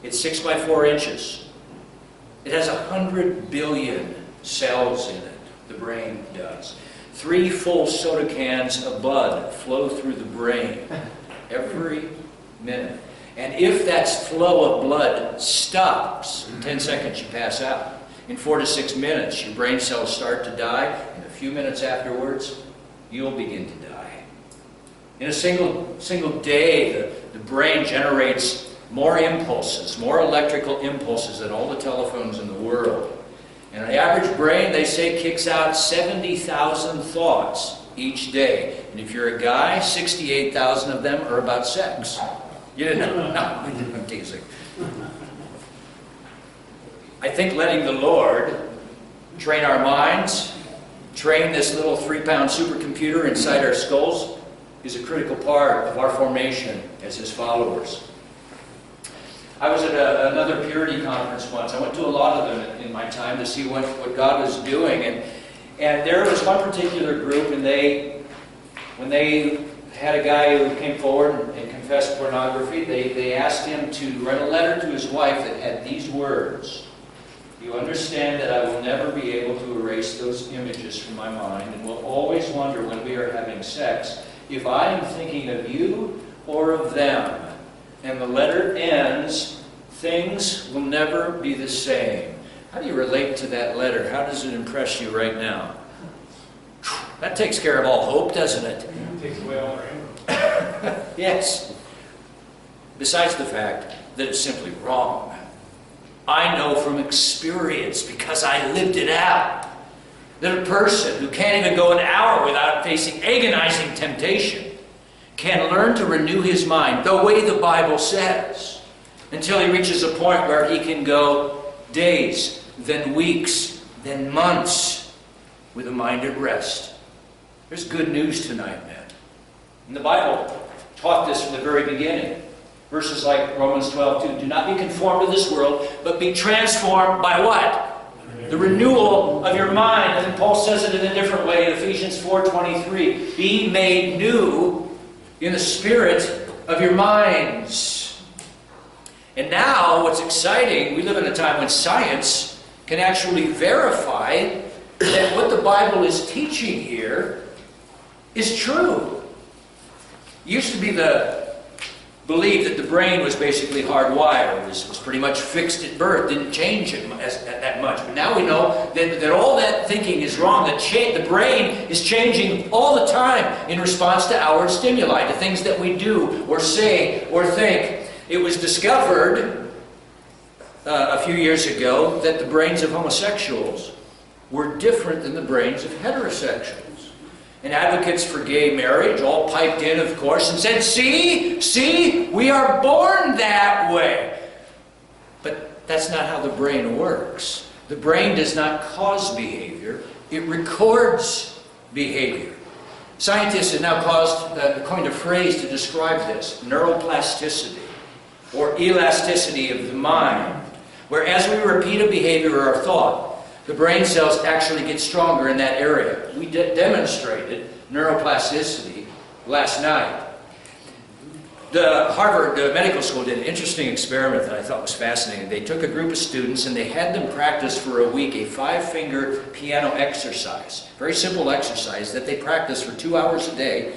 It's 6 by 4 inches. It has 100 billion cells in it, the brain does. 3 full soda cans of blood flow through the brain every minute. And if that flow of blood stops, in 10 seconds you pass out. In 4 to 6 minutes, your brain cells start to die. In a few minutes afterwards, you'll begin to die. In a single day, the brain generates more impulses, more electrical impulses than all the telephones in the world. And the average brain, they say, kicks out 70,000 thoughts each day. And if you're a guy, 68,000 of them are about sex. You didn't know? No, I'm teasing. I think letting the Lord train our minds, train this little 3-pound supercomputer inside our skulls, is a critical part of our formation as His followers. I was at another purity conference once. I went to a lot of them in my time to see what God was doing. And there was one particular group, and when they had a guy who came forward and confessed pornography, they asked him to write a letter to his wife that had these words: "You understand that I will never be able to erase those images from my mind and will always wonder when we are having sex if I am thinking of you or of them." And the letter ends, "Things will never be the same." How do you relate to that letter? How does it impress you right now? That takes care of all hope, doesn't it? It takes away all our anger. Yes. Besides the fact that it's simply wrong. I know from experience, because I lived it out, that a person who can't even go an hour without facing agonizing temptation can learn to renew his mind the way the Bible says, until he reaches a point where he can go days, then weeks, then months with a mind at rest. There's good news tonight, man. And the Bible taught this from the very beginning. Verses like Romans 12:2, "Do not be conformed to this world, but be transformed by" what? The renewal of your mind. And then Paul says it in a different way in Ephesians 4:23. "Be made new in the spirit of your minds." And now, what's exciting, we live in a time when science can actually verify that what the Bible is teaching here is true. It used to be believed that the brain was basically hardwired. It was pretty much fixed at birth, didn't change it that much. But now we know that all that thinking is wrong, that the brain is changing all the time in response to outward stimuli, to things that we do or say or think. It was discovered a few years ago that the brains of homosexuals were different than the brains of heterosexuals. And advocates for gay marriage all piped in, of course, and said, see, we are born that way. But that's not how the brain works. The brain does not cause behavior, it records behavior. Scientists have now coined a phrase to describe this: neuroplasticity, or elasticity of the mind, where as we repeat a behavior or a thought, the brain cells actually get stronger in that area. We demonstrated neuroplasticity last night. The Harvard Medical School did an interesting experiment that I thought was fascinating. They took a group of students and they had them practice for a week a 5-finger piano exercise. Very simple exercise that they practiced for 2 hours a day,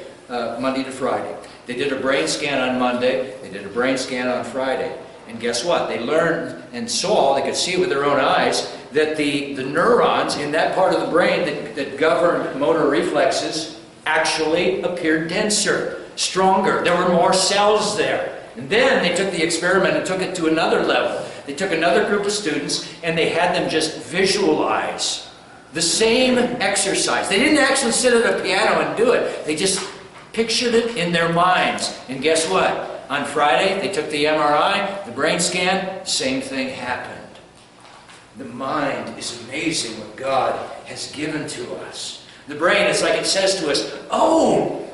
Monday to Friday. They did a brain scan on Monday, they did a brain scan on Friday. And guess what? They learned and saw, they could see with their own eyes, that the neurons in that part of the brain that govern motor reflexes actually appeared denser, stronger. There were more cells there. And then they took the experiment and took it to another level. They took another group of students and they had them just visualize the same exercise. They didn't actually sit at a piano and do it. They just pictured it in their minds. And guess what? On Friday, they took the MRI, the brain scan, same thing happened. The mind is amazing what God has given to us. The brain, it's like it says to us, "Oh,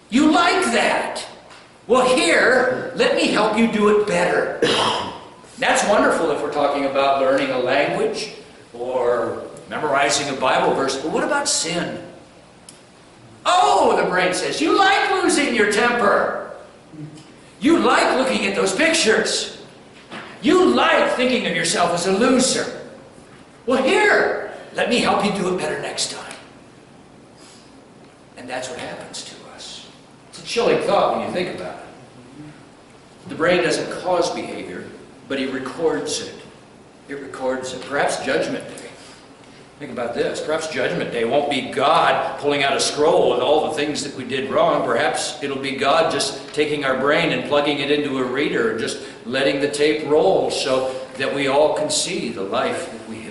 you like that? Well, here, let me help you do it better." That's wonderful if we're talking about learning a language or memorizing a Bible verse. But what about sin? "Oh," the brain says, "you like losing your temper. You like looking at those pictures. You like thinking of yourself as a loser. Well, here, let me help you do it better next time. And that's what happens to us. It's a chilling thought when you think about it. The brain doesn't cause behavior, but it records it. It records it. Perhaps Judgment Day. Think about this. Perhaps Judgment Day won't be God pulling out a scroll with all the things that we did wrong. Perhaps it'll be God just taking our brain and plugging it into a reader and just letting the tape roll so that we all can see the life that we